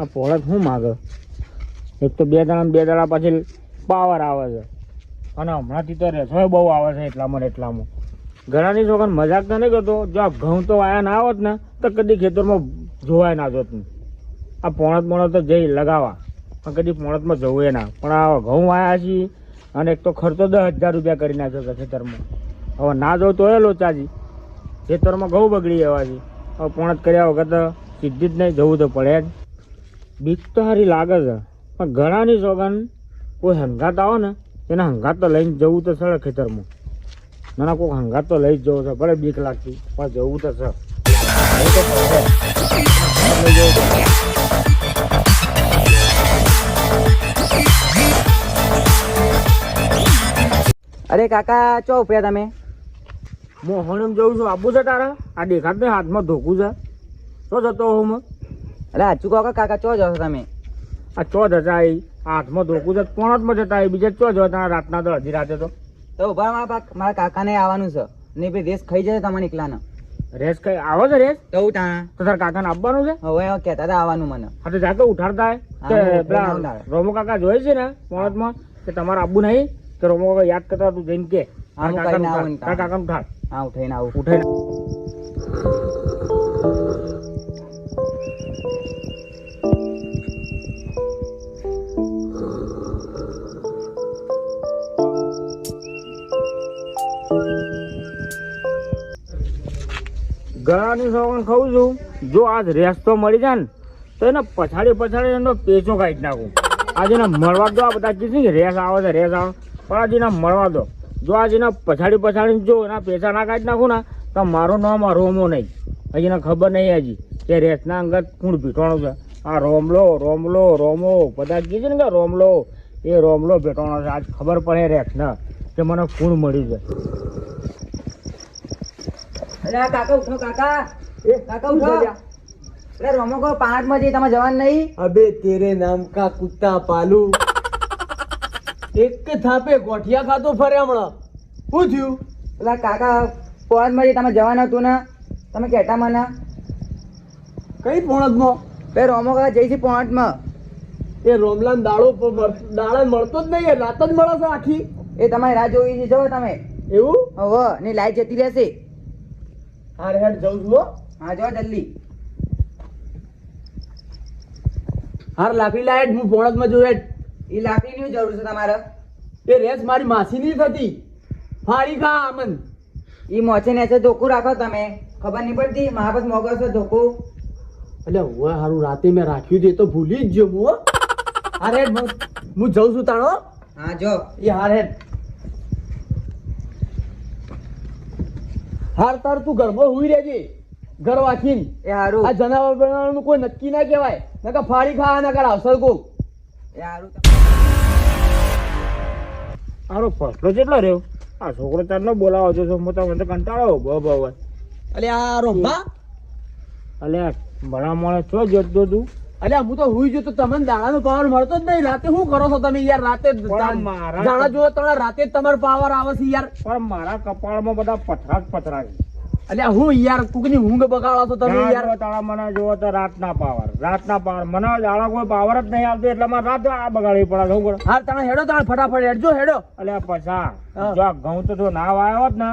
આ પોળત શું માગે? એક તો બે દાડા પછી પાવર આવે છે અને હમણાંથી તો રેસો બહુ આવે છે એટલામાં ઘણાની છોકરાને મજાક તો નહીં કરતો. જો આ ઘઉં તો વાયા ના આવત ને તો કદી ખેતરમાં જોવાય ના જોત ને. આ પોણત તો જઈ લગાવવા પણ કદી પોણતમાં જવું ના. પણ આ ઘઉં વાયા છીએ અને એક તો ખર્ચો 10,000 રૂપિયા કરી નાખ્યો છે ખેતરમાં. હવે ના જવું તો એ લોચાજી ખેતરમાં ઘઉં બગડી જવા છે. હવે પોણત કર્યા વગર તો સીધી જ નહીં જવું તો પડે જ. બીક તો સારી લાગે છે પણ ઘણાની છોકરાને કોઈ હંગાત આવે ને એના હંગાત તો લઈને જવું તો છે ખેતરમાં. ના કોઈ હંગાત તો લઈ જ જવું છે, ભલે બીક લાગતી પણ જવું તો છે. અરે કાકા ચો ઉભ્યા તમે? મોહનમ જવું છું. આબુ છે તારા? આ દેખાત ને હાથમાં ધોકું છે. શું જતો હું? અરે હાચું કહો કાકા ચો જાવ તમે? આ ચો જતા હાથમાં ધોકું છે પોણતમાં જતા બીજે ચો જો તારા રાતના તો અડધી રાતે તો ઉભા મારા કાકાને આવવાનું છે ને ભાઈ રેસ ખાઈ જાય તમારે એકલાના. રેસ કઈ આવો છે રેસ? તો ત્યાં તો તારા કાકાને આપવાનું છે? હવે કહેતા હતા આવવાનું મને. હા તો જાતો ઉઠાડતા કે પેલા રોમો કાકા જોઈ છે ને પોણતમાં કે તમારે આબુ નહીં કે રોમો કાકા યાદ કરતા તું જઈને કે કાકાનું ઉઠાડ. હા ઉઠાઈને આવું. ઉઠાઈને ગળાની સવાન ખાઉં છું. જો આજ રેસ તો મળી જાય ને તો એને પછાડી એનો પેચો કાઢી નાખું. આજે ને મળવા દો. આ બધા કીધું કે રેસ આવે છે રેસ આવે પણ આજે ના મળવા દો. જો આજે એના પછાડી જો એના પેચા ના કાઢી નાખું ને તો મારું નામ આ રોમો નહીં. હજી એને ખબર નહીં હજી કે રેસના અંગત કોણ ભીટવાનું છે. આ રોમો બધા કીધું ને કે રોમલો ભેટવાનો છે. આજ ખબર પડે રેસના કે મને કોણ મળ્યું છે. અરે કાકા ઉઠો કાકા ઉઠો. અરે રોમો કો 5 માં જઈ તમે જવાન નહીં? અબે તેરે નામ કા કુત્તા પાલુ. એક થાપે ગોઠિયા ખાતો ફરે હમણાં. શું થયું? પેલા કાકા 5 માં જઈ તમે જવાન હતું ને તમે કહેતા મને. કઈ પોણતમાં? બે રોમો કાકા જઈ છે 5 માં. એ રોમલાન દાડા મળતો જ નહીં, રાત જ મળે છે આખી. એ તમારી રાહ જોઈ છે જો તમે. એવું? હવે ની લાઈટ જતી રહેશે. હાર હેડ જઉં છું હો. હા જો જલ્દી. હાર લાકડી લાયટ હું પોણતમાં જોઈ હેડ. એ લાકડીની જરૂર છે તમારે? એ રેસ મારી માસીની થતી. ફાડી ખા આમન. એ મોચે ને ધોકું રાખો તમે. ખબર નહીં પડતી મારા પાસે મોગો છે ધોકું. એટલે હું હારું રાતે મેં રાખ્યું છે તો ભૂલી જ ગયો હું. હાર હેડ હું જઉં છું તાણો. હા જો એ હાર હેડ. હાર તાર તું ઘરમાં હુઈ રહેજે ઘર વાંચીને. એ હારું. આ જનાવર બનાવવાનું કોઈ નક્કી ના કહેવાય. નકર ફાડી ખા નકર અવસર કો. એ હારું. મારો ફસલો કેટલો રહ્યો? આ છોકરો તારનો બોલાવો છો મોટા મને કંટાળો બહુ. અલે આ રોંભા અલ્યા બડા માણસ છો જોતો તું? અલ્યા હું તો હુઈ ગયો તો તમને દાડાનો પાવર મળતો જ નહીં. રાતે શું કરો છો તમે યાર? રાતે દાડા જો તમે રાતે જ તમારો પાવર આવે છે યાર. પણ મારા કપાળમાં બધા પથરા છે. અલ્યા હું યાર કુકની ઊંઘ બગાડો છો તમે યાર. તારા મને જોવો તો રાતના પાવર મને દાડા કોઈ પાવર જ નહીં આવતો એટલે મારે રાત આ બગાડવી પડે. શું કરો? હા તમે હેડો તમે ફટાફટ હેડજો હેડો. અલ્યા પછા જો આ ઘઉં તો ના વાયો હોત ને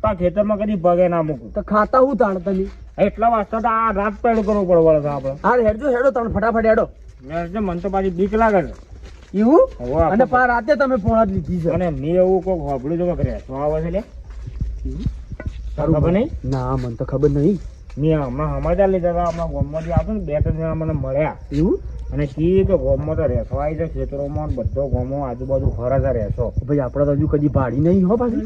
તો ખેતરમાં કદી ભગે ના મૂકું. તો ખાતા હું તાણ તમે એટલા વાસ્તા તો આ રાત પેલું કરવું પડે છે આપડે. હા હેડજો હેડો તમે ફટાફટ હેડો. મને તો પાછી બીક લાગે છે. એવું? અને રાતે તમે પોણા લીધી છે. અને મેં એવું કોઈ હોબળ્યું છે રેસો આવે છે લે. ખબર નહીં? ના મને તો ખબર નહીં. મેં હમણાં સમાચાર લીધા હતા. હમણાં ગોમમાંથી આવતો ને 2-3 જણા મને મળ્યા. એવું? અને કી તો ગોમમાં તો રેસો આવી છે ખેતરોમાં બધો ગોમો આજુબાજુ ફરે છે રેસો. ભાઈ આપડે તો હજુ કદી ભાડી નહીં હો પાછી.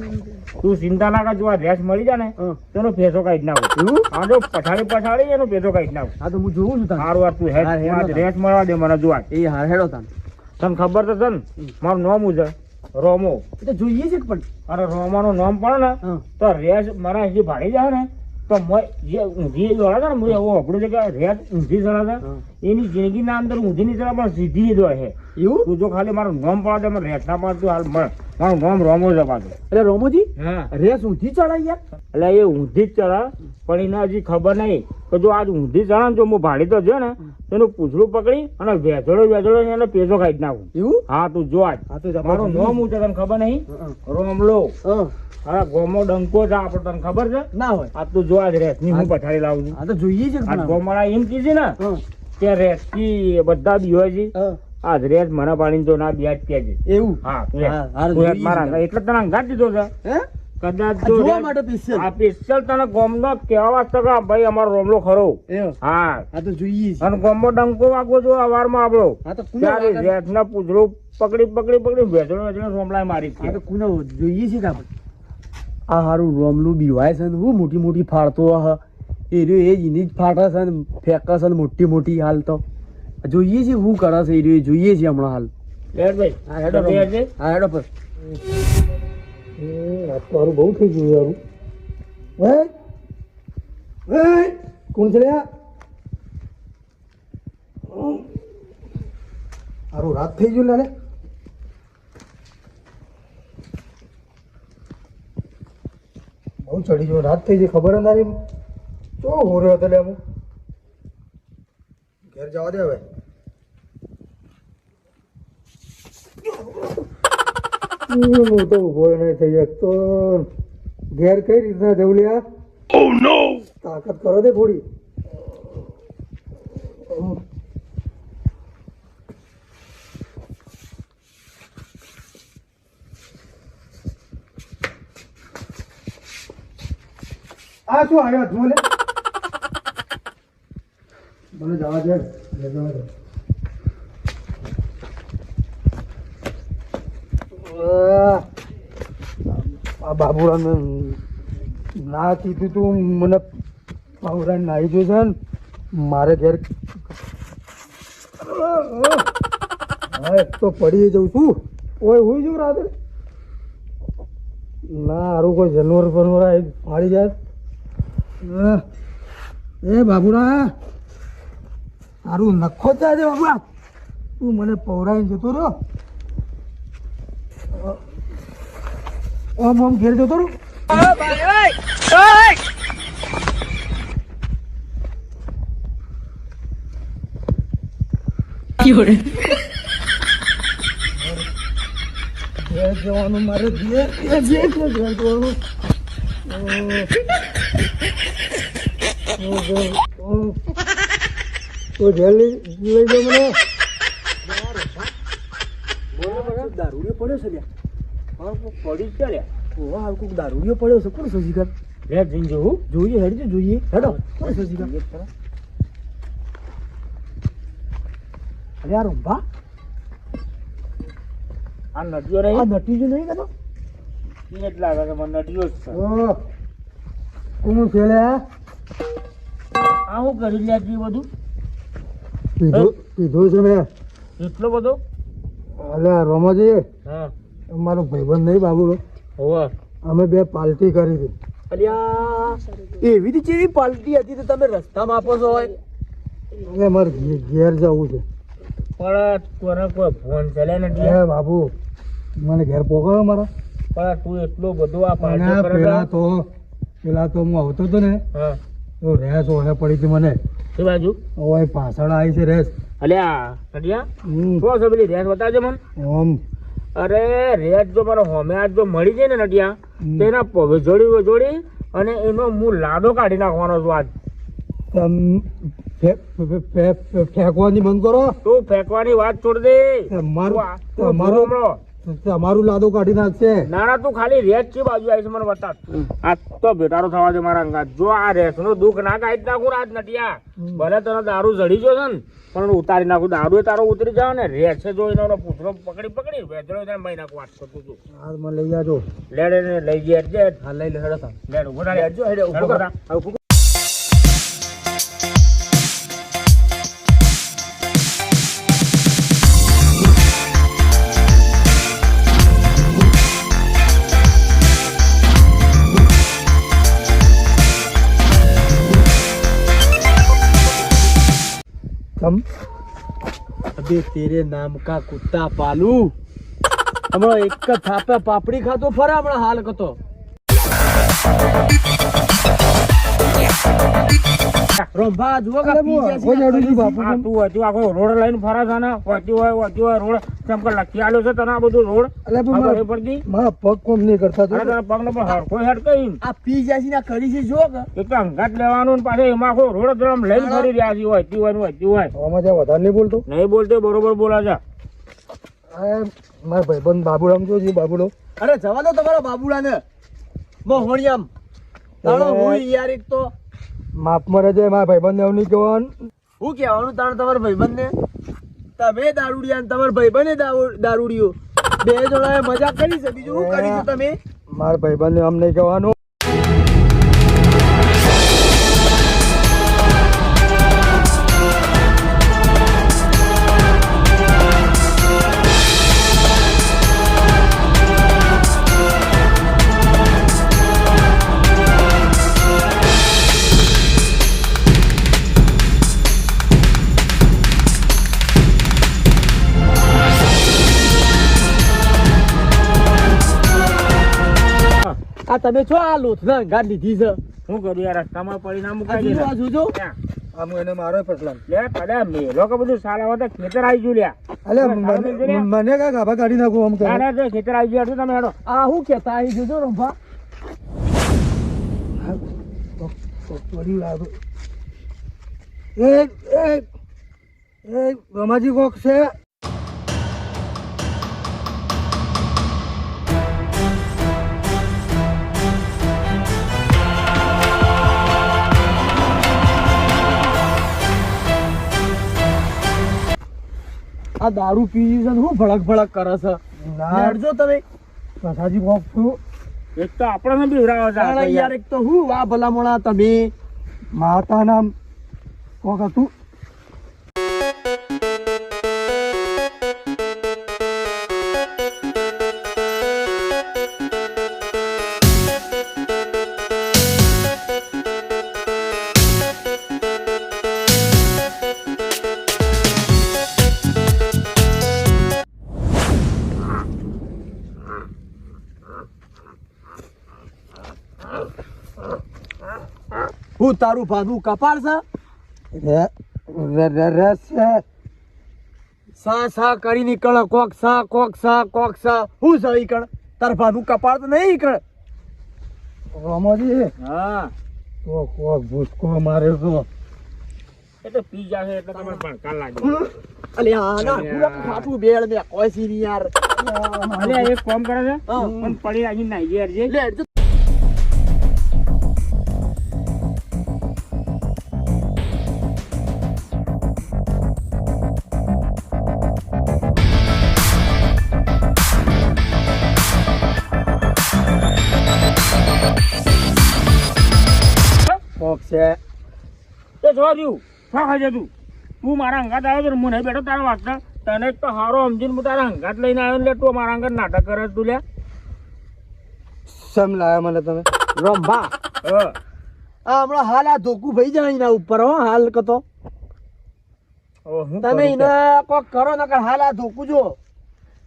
તું ચિંતા ના કર. જો આ રેસ મળી જાય ને તેનો ફેસો કાઢી નાખું. એવું? હા જો પછાડી એનો ફેસો કાઢી નાખું. હા તો હું જોઉં છું. સારું વાર તું હેડ રેસ મળવા દે મને. જોવા એ હાર હેડો તને ખબર તો છે ને મારું નામ છે રોમો. એ તો જોઈએ છે પણ અરે રોમાનું નામ પડે ને તો રેસ મારા જે ભાડી જાય ને તો જે ઊંધી દોડે છે ને હું એવું અઘડું છે કે રેસ ઊંધી ચડે છે એની જિંદગીના અંદર ઊંધી નહીં ચડે પણ સીધી જ હોય છે. એવું તું જો ખાલી મારું નામ પાડે મને રેત ના પાડતું હાલ મારું નામ રોમો જ પાડતું. એટલે રોમોજી હા રેસ ઊંધી ચડાય યાર. એટલે એ ઊંધી જ ચડે પણ એને હજી ખબર નહીં કે જો આજ ઊંધી ચડે ને જો હું ભાડી તો છે ને એનું પૂછડું પકડી અને વેચડો એને પેજો ખાઈ જ નાખું. એવું હા તું જો આજ હા તો મારું નામ હું છે તને ખબર નહીં? રોમલો. હા ગોમો ડંકો છે આપણે તને ખબર છે? ના હોય. આ તું જો આજ રેત ની હું પછાડી લાવું છું. આ તો જોઈએ છે આ ગોમાળા એમ કીધી ને કે રેત થી બધા બી હોય છે. આજ રેત મને પાડીને તો ના બ્યાજ કે છે. એવું હા તું હા, હા, તું જોઈએ મારા છે. એટલે તને અંગાત દીધો છે. હે કદાચ આ જો જોવા રેત- માટે special. આ સ્પેશિયલ તને ગોમનો કહેવા વાસ્તે કે ભાઈ અમારો રોમલો ખરો. એવું. હા આ તો જોઈએ છે. અને ગોમો ડંકો વાગવો જો અવારમાં આપણો આ તો કુનો ત્યારે વાગે? રેતના પૂછડું પકડી વેચડો રોમલાય મારી જ આ છે. તો કુનો જોઈએ છે કે આપણે આ હારું રોમલું બીવાય છે ને હું મોટી મોટી ફાડતો હ એ રહ્યો એ જ એની જ ફાટે છે ને ફેંકે છે ને મોટી હાલ તો જોઈએ છે શું કરે છે એ રહ્યો એ જોઈએ છે હમણાં હાલ. લેટ ભાઈ હા હેડો તમે યાર છે? હા હેડો પર આ તો હારું બહુ થઈ ગયું યારું. કોણ છે લ્યા? હારું રાત થઈ ગયું લે બહુ ચડી ગયો રાત થઈ ગઈ ખબર નથી તો હો રહ્યો હતો લે હું ઘેર જવા દે હવે હું તો ઉભો નહીં થઈ શકતો ઘેર કઈ રીતના જવું લ્યા તાકાત કરો દે થોડી આ શું આવ્યો હાથમાં લે મને જવા દે જવા દે આ બાબુરાને ના કીધું તું મને બાબુરાને નાહી જોઈ છે ને મારે ઘેર હા એક તો પડી જઉં છું ઓય હોઈ જઉં રાતે ના હારું કોઈ જનવર બનવર ફાડી જાય એ બાબુરા હારું નખો જ જાય બાબુરા તું મને પૌરાઈને જતો રહ્યો ઓમ ઘેર જતો રહું ઘેર જવાનું મારે ઘેર જવાનું તો ઘેર લઈ જાઓ મને દારૂડિયો પડ્યો છે લ્યા પડી જ ચાલ્યા ઓવા હાલ કોક દારૂડિયો પડ્યો છે કોણ સજીકર લે જઈને જોવું જોઈએ હેડજો જોઈએ હેડો કોણ સજીકર અરે આ રૂંભા આ નદીઓ આ રહી નટી જો નહીં કદો એ જ લાગે છે મને નદીઓ જ છે. કોણ છે લે આ હું કરી લે આટલી બધું પીધું છે મેં એટલો બધો અલે રમાજી હા અમારો ભાઈબંધ નહીં બાબુરો હોવે અમે બે પાર્ટી કરી હતી અલ્યા એવી રીતે કેવી પાર્ટી હતી તો તમે રસ્તામાં આપો છો હોય એટલે મારે ઘેર જવું છે પણ તને કોઈ ફોન ચાલે નથી હે બાબુ મને ઘેર પોકાડો મારા પણ તું એટલું બધું આ પાર્ટી અને કરે પેલા તો હું આવતો હતો ને હા તો રેસ ઓહે પડી હતી મને એ બાજુ હવે પાછળ આવી છે રેસ અલ્યા નડિયા શું છે પેલી રેસ બતાવજો મને ઓમ અરે રેસ જો મારો હોમે આજ જો મળી જાય ને નડિયા તો એના જોડી અને એનો હું લાડો કાઢી નાખવાનો છું આજ ફેંકવાની બંધ કરો તું ફેંકવાની વાત છોડ દે તમારું લાદો કાઢી નાખશે ના ના તું ખાલી રેસ છે બાજુ આવીશ મને બતા આ તો ભેટારો થવા દે મારા અંગાત જો આ રેસ નું દુઃખ ના કાઢી નાખું આજ નટિયા ભલે તને દારૂ જડી ગયો છે ને પણ ઉતારી નાખું દારૂ તારો ઉતરી જાવ ને રેસ જો એનો પૂછડો પકડી વેચડો તેને મહી નાખું વાત કરતું તું હાલ મને લઈ જાજો લેડે ને લઈ જઈએ હા લઈ લે હેડો લેડ ઉભો થાય હેડજો હેડો ઉભો કરા अबे तेरे नाम का कुत्ता पालू हमारा एक का थापे पापड़ी खातो फरा हमारा हाल कतो રોંભા જુઓ કે પી ગયા છે આ તું હજુ આખો રોડ લઈને ફરે છે ને વચ્ચે હોય રોડ કેમ કે લખી આલ્યો છે તને આ બધું રોડ ખબર પડતી મારા પગ કોમ નહીં કરતા અરે તારા પગ નો પણ હરખો હેડ કઈ આ પી ગયા છે ને કરી છે જો કે એક અંગાત લેવાનું ને પાછો એમાં આખો રોડ આમ લઈને ફરી રહ્યા છે વચ્ચે હોય આમાં જ્યાં વધારે નહીં બોલતો નહીં બોલતો બરોબર બોલા છે મારા ભાઈબંધ બાબુરામ જો છે બાબુડો અરે જવા દો તમારા બાબુડા ને મોહણિયામ તારો હું યાર એક તો માફ મરે છે મારા ભાઈબંધ એવું નહીં કહેવાનું હું કહેવાનું તાણ તમારા ભાઈબંધ ને તમે દારૂડિયા ને તમારા ભાઈબંધે દારૂડિયો બે જણાએ મજાક કરી છે બીજું શું કરી છે તમે મારા ભાઈબંધ આમ નહીં કહેવાનું આ તમે છો આ લોથના ગાડ લીધી છે શું કરું યાર રસ્તામાં પડી ના આ મુકાઈ જોજો, આ જોજો લ્યા. આમ એને મારો ફસલામ લે પડ્યા મેલો કે બધું સારા વાતા ખેતર આવી ગયું લ્યા અલે મને- મને કઈ ગાભા કાઢી નાખો આમ ના, ના, જો ખેતર આવી ગયું એટલે તમે હેડો આ હું કેતા આવી જોજો રંભા રમાજી કોક છે આ દારૂ પી છે ને હું ભડક ભડક કરે છે લેડજો તમે રસાજી કોક છું એક તો આપણને બીવરાવો છે આ તો યાર એક તો હું આ ભલામણા તમે માતા નામ કોક હતું હું તારું ભાદું કપાળ છે સા સા કરી નીકળ કોક સા હું સા ઈકળ તાર ભાદું કપાળ તો નહીં ઈકળ રમોજી હા કોક ભૂસકો મારે તો એ તો પી જશે એટલે તમારે ભણકાર લાગે અલે આ ના પૂરા ખાટું બેળ મે કોઈ સી ની યાર અલે એક કામ કરે છે હા. પણ પડી રાખી નાઈ યાર જે લે જો કોક છે તો જોવા દઉં શું ખાઈ તું તું મારા અંગાત આવ્યો તો હું નહીં બેઠો તારા વાગતા તને એક તો હારો સમજીને હું તારા અંગાત લઈને આવ્યો એટલે તું મારા અંગાત નાટક કરે છે તું લ્યા સમ લાયા મને તમે રંભા હા. આ હમણાં હાલ આ ધોકું ભાઈ જાય એના ઉપર હો હાલ કતો હવે હું તમે કરું એને કોક કરો નકર હાલ આ ધોકું જો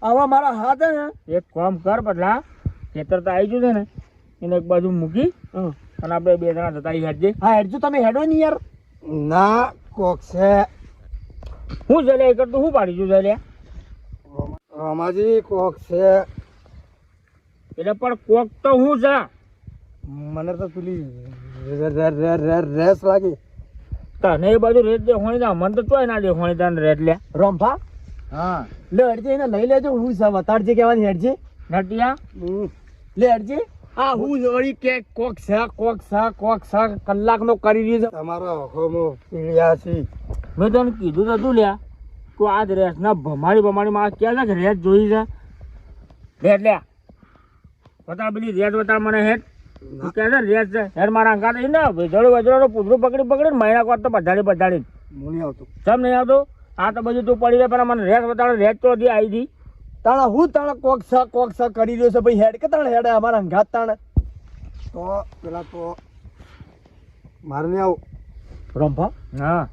હવે મારા હાથ હે ને કે? એક કામ કર બદલા ખેતર તો આવી ગયું છે ને એને એક બાજુ મૂકી હં. અને આપણે બે જણા જતા આવી હેડજે હા હેડજો તમે હેડો ને યાર ના કોક છે હું જલે એક તો હું પાડી છું જલે રમાજી કોક છે એટલે પણ કોક તો હું છે મને તો પેલી રેસ લાગી તને એ બાજુ રેત દે હોણી દા મને તો ચોય ના દે હોણી દાન રેત લે રંભા હા લે હેડજે એને લઈ લેજો હું છે વતાડજે કહેવાની હેડજે નટિયા લે હેડજે આ હું વળી કે કોક છે કલાકનો કરી રહ્યો છે તમારો આંખોમાં પીળ્યા છે મેં તને કીધું તો તું લ્યા તું આજ રેસ ના ભમાડી માં ક્યાં છે રેસ જોઈ છે રેત લ્યા બતા પેલી રેત બતા મને હેડ તું કહે છે રેસ છે હેડ મારા અંગાત ને વેજળો પૂતરું પકડી મહિના કોટ તો બધાડી હું નહીં આવતો સમ નહીં આવતો આ તો બધું તું પડી જાય પણ મને રેસ બતાડે રેસ તો દી આવી હતી તાણા હું તાણા કોક સ કરી રહ્યો છે ભાઈ હેડ કે તાણે હેડે અમારા અંગાત તાણે તો પેલા તો મારે નહીં આવું રંભા હા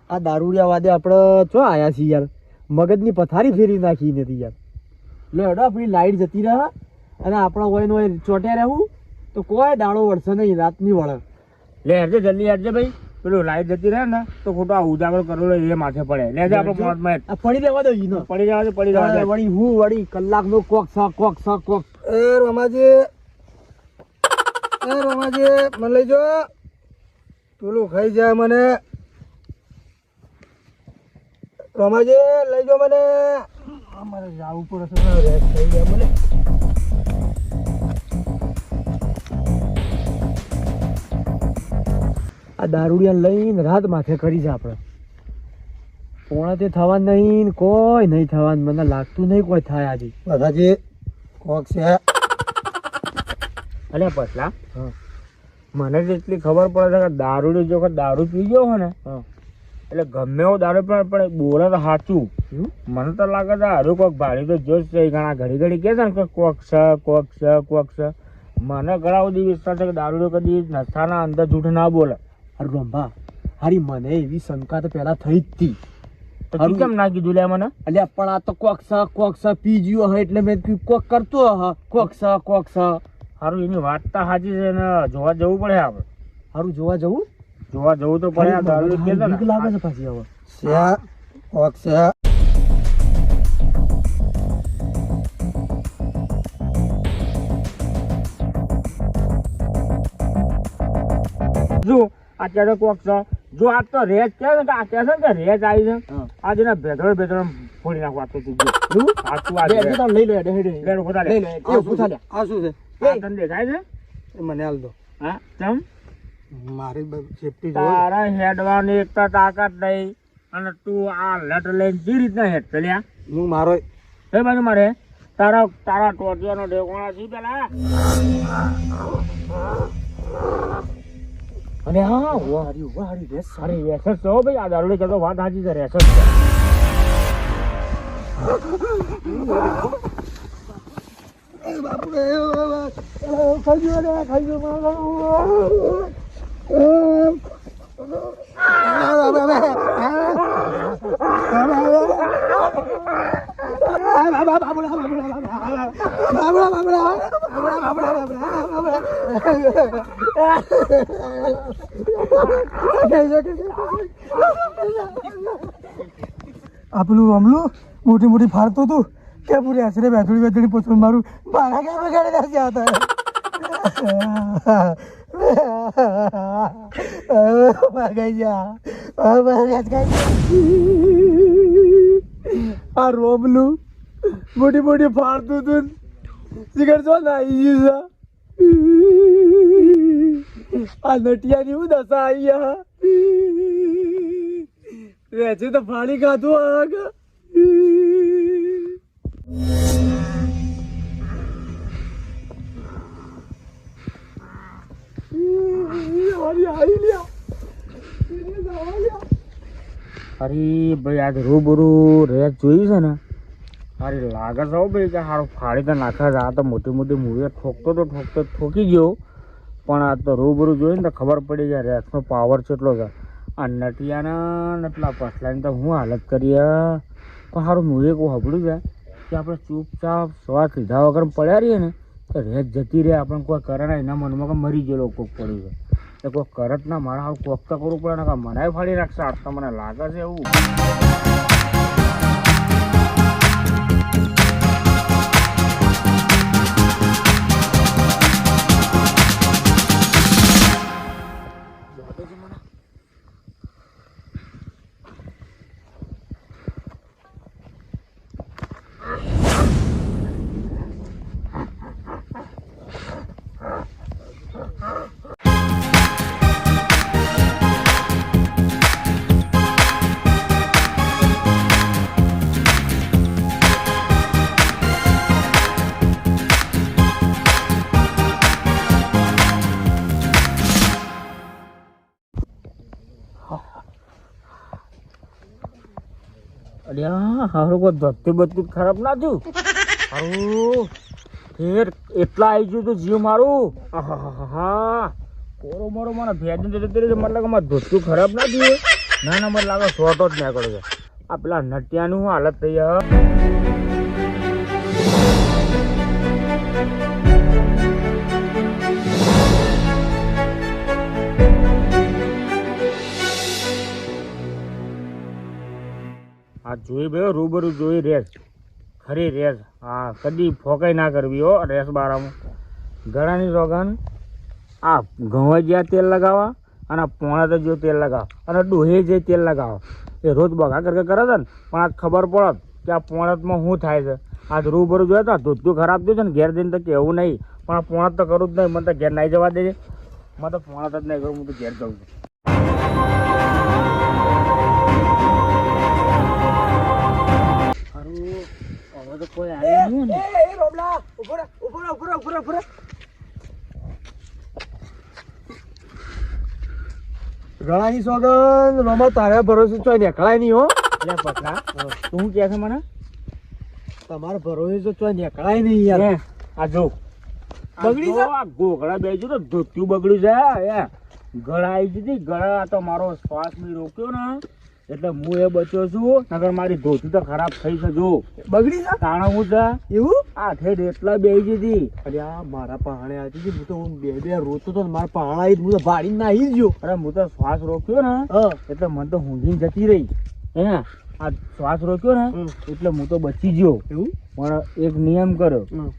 આ દારૂડિયા વાદે આપણે ચો આયા છીએ યાર મગજની પથારી ફેરવી નાખી નથી યાર. લે હેડો આપણી લાઈટ જતી રહે અને આપણા હોય ને હોય ચોટ્યા રહેવું તો કોઈ દાડો વળશે નહીં, રાત નહીં વળે. લે હેડજે જલ્દી હેડજે ભાઈ, પેલું લાઈટ જતી રહે ને તો ખોટો આ ઉજાગરો કરેલો એ માથે પડે. લેજે આપણે મોતમાં આ પડી રહેવા દો ઈનો. પડી જવા દે, પડી જવા દે. વળી હું વળી કલાકનો કોક કોક. એ રમાજી, મને લઈ જો, પેલું ખાઈ જાય મને. રમાજી લઈ જો મને, અમારે જવું પડે, રેસ થઈ જાય મને. આ દારૂડિયા લઈને રાત માથે કરી છે આપણે. પોણા તે થવાનું નહીં ને કોઈ નહીં થવાનું, મને લાગતું નહીં કોઈ થાય આજે. બધાજી કોક છે. અલ્યા પટલા, હા મને જેટલી ખબર પડે છે કે દારૂડી જો દારૂ પી ગયો હોય ને હા એટલે ગમે એવો દારૂ પણ બોલે તો સાચું. મને તો લાગે છે હારું કોક ભાડી તો જો જ ઘણા ઘડી ઘડી કે છે ને કે કોક છે. મને ઘણા બધી વિશ્વાસ છે કે દારૂ કદી નશાના અંદર જૂઠ ના બોલે. અરે રંભા, હારી મને એવી શંકા તો પહેલા થઈ જ હતી. તો તું કેમ ના કીધું લે મને? અલ્યા પણ આ તો કોક સ પી ગયો હે એટલે મેં કીધું કોક કરતો હ. કોક સ સારું, એની વાત તો સાચી છે ને જોવા જવું પડે આપણે. હારું જોવા જવું તો પડે. આ દારૂ કે છે બીક ને લાગે છે પાછી હવે. કોક છે. જો અત્યારે કોક છે, જો આ તો રેજ કે ને કે આ કહે છે ને કે રેજ આવી છે, હા. આ જેને ભેદળ ફોડી નાખવા તો તું એવું? સાચું આ બે છે. તો લઈ લો હેડે હેડે. લે રો ખોટા લે. લઈ લો હેડે. એ પૂછા લે. આ શું છે? આ તને દેખાય છે? એ મને હાલ દો. હા ચમ મારી સેફટી તારા હેડવાની એક તો તાકાત નહીં અને તું આ લટ લઈને જે રીતના હેડ પેલ્યા હું મારો એ બાજુ મારે તારા ટોટિયાનો ઢેકોણા છે પેલા. અને હા વારી રેસ સારી રેસ જ છે હો ભાઈ. આ દારૂડી કરતો વાત સાચી છે, રેસ જ છે. આ પેલું રમલું મોટી ફાડતો હતું કે પૂરી આશરે બેઠડી પોચું મારું મારા ક્યાં બગાડે નથી આવતા. આ રોમલું મોટી ફાડતું હતું સિગરેટ જો નાઈ ગયું છે. આ નટિયાની હું દશા આવી રેચે તો ફાડી ખાધું આગ. અરે ભાઈ આજ રૂબરૂ રેસ જોઈ છે ને, સારી લાગે છે હો ભાઈ કે સારું ફાડી તો નાખે છે. આ તો મોટી મૂવીઓ ઠોકતો ઠોકી ગયો, પણ આ તો રૂબરૂ જોઈને તો ખબર પડી કે રેસનો પાવર કેટલો છે. આ નટિયાના ને પેલા પસલાની તો હું હાલત કરીએ. પણ સારું મૂવી કોઈ સાંભળ્યું છે કે આપણે ચૂપચાપ શ્વાસ લીધા વગર પડ્યા રહીએ ને તો રેસ જતી રહે, આપણને કોઈ કરે ના. એના મનમાં કે મરી ગયેલો કોક પડ્યું છે એ કોઈ કરત ના. મારે હારું કોક તો કરવું પડે ને કે મને ફાડી નાખશે. આજ તો મને લાગે છે એવું. અલ્યા હારું કોઈ ધરતી બધું ખરાબ ના થયું. હારું ફેર એટલા આવી ગયું તો જીવ મારું. હા કોરો મોરો મને ભેજ ને મને લાગે મારે ધોતું ખરાબ ના થયું. ના મને લાગે શોર્ટ જ નીકળે છે. આ પેલા નટિયાનું શું હાલત થઈ હે? આ જોઈ ભાઈ રૂબરૂ જોઈ રેસ ખરી રેસ. હા કદી ફોકાઈ ના કરવી હો રેસ બારામાં. ગળાની સોગન આ ઘઉં જ્યાં તેલ લગાવવા અને પોણા તો જો તેલ લગાવ અને ડોહે જે તેલ લગાવો એ રોજ બગા કરકે કરે છે ને, પણ આજ ખબર પડત કે આ પોણતમાં શું થાય છે. આજ રૂબરૂ જોયા હતા ધોધું ખરાબ થયું છે ને, ઘેર જઈને તો કેવું નહીં, પણ આ પોણત તો કરું જ નહીં. મને તો ઘેર નહીં જવા દેજે, મને તો પોણત જ નહીં કરું, હું તો ઘેર જઉં છું. હવે તો કોઈ આવ્યું નહીં ને. રોમલા ઉભો રે, ઉભો રે, ઉભો રે, ઉભો રે, ઉભો રે. ગળાની સોગન રોમા તારા ભરોસે ચોય નીકળાય નહીં હો. એટલે પકડા તું શું કહે છે મને? તમારા ભરોસે તો ચોય નીકળાય નહીં યાર. હે, આ જો બગડી છે? આ ગોગળા બેસી તો ધોત્યું બગડ્યું છે. ગળા આવી જતી ગળા તો મારો શ્વાસ મેં રોક્યો ને એટલે હું એ બચ્યો છું, નગર મારી ધોતી તો ખરાબ થઈ છે. જો બગડી છે તાણા હું છે એવું? આ ઠેડ એટલા બેસી જતી. અરે આ મારા પહાણે આવી હતી, હું તો હું બે બે રોતો તો ને મારા પહાણા આવી હું તો ભાડી નાહી જ ગયો. અરે હું તો શ્વાસ રોક્યો ને હા એટલે મને તો ઊંઘી જતી રહી. હે આ શ્વાસ રોક્યો ને એટલે હું તો બચી ગયો. એવું? પણ એક નિયમ કર્યો હમ.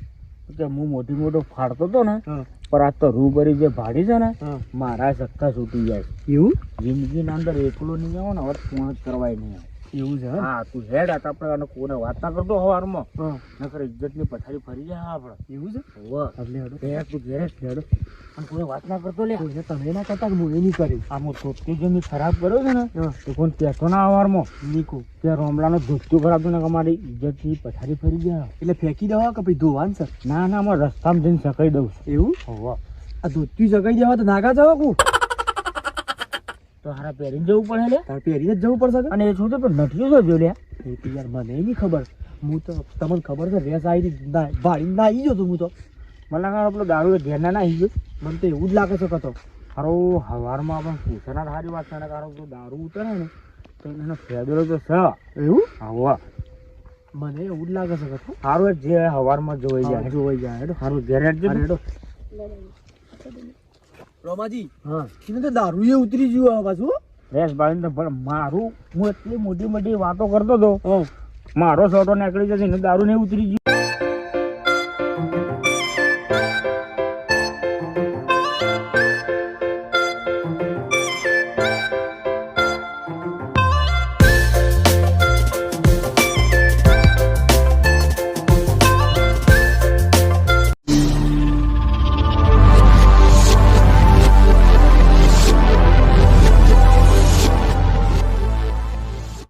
કે હું મોટો ફાડતો હતો ને, હા પણ આ તો રૂબરી જે ભાડી છે ને હા મારા સક્કા છૂટી જાય. એવું? જિંદગીના અંદર એકલો નહીં આવો ને હવે ફોન જ કરવાય નહીં આવે. એવું છે હા તું હેડ આ આપણે અને કોને વાત ના કરતો હવારમાં, હા નકર ઇજ્જતની પથારી ફરી જાય આપણે. એવું છે? હોવે. એટલે હેડો. બે તું ઘેરે જ હેડ અને કોને વાત ના કરતો લે. કોઈને તમે ના કરતા કે હું એ નહીં કરી. આમ ધોતી જે મેં ખરાબ કર્યો છે ને હા તો કોણ કહેતો ના હવારમાં નીકુ કે રોમલાનો ધોતું ખરાબ થયું ને અમારી ઇજ્જતની પથારી ફરી જાય. એટલે ફેંકી દેવા કે પછી ધોવાનું સર? ના ના અમારે રસ્તામાં જઈને સકાઈ દઉં છું. એવું? હોવે. આ ધોતી જગાઈ દેવા તો નાગા જવા કુ તો હારા પહેરીને જવું પડે લે. તાર પહેરીને જ જવું પડશે કે? અને એ છોટો તો નઠ્યો છો જો લે. એ તો યાર મને નહીં ખબર. હું તો તમને ખબર છે રેસ આવી ભાડી ના આવી ગયો તું. હું તો મને લાગે આપણો દારૂ ઘેર ના આવી ગયો. મને તો એવું જ લાગે છે કતો. હારો હવારમાં આપણે પૂછાના સારી વાત છે કારણ કે દારૂ ઉતરે ને તો એનો ફેદરો તો છે. એવું? હા મને એવું જ લાગે છે કતો. સારું જે હવારમાં જોઈ જાય. જોવાઈ જાય હેડો. સારું ઘેર જ અરે હેડો. રોમાજી હા એને તો દારૂ એ ઉતરી ગયું હવે પાછું. રેસ બાળીને તો પણ મારું હું એટલી મોટી મોટી વાતો કરતો હતો હા મારો સોટો નીકળી જશે ને દારૂ ને ઉતરી ગયું.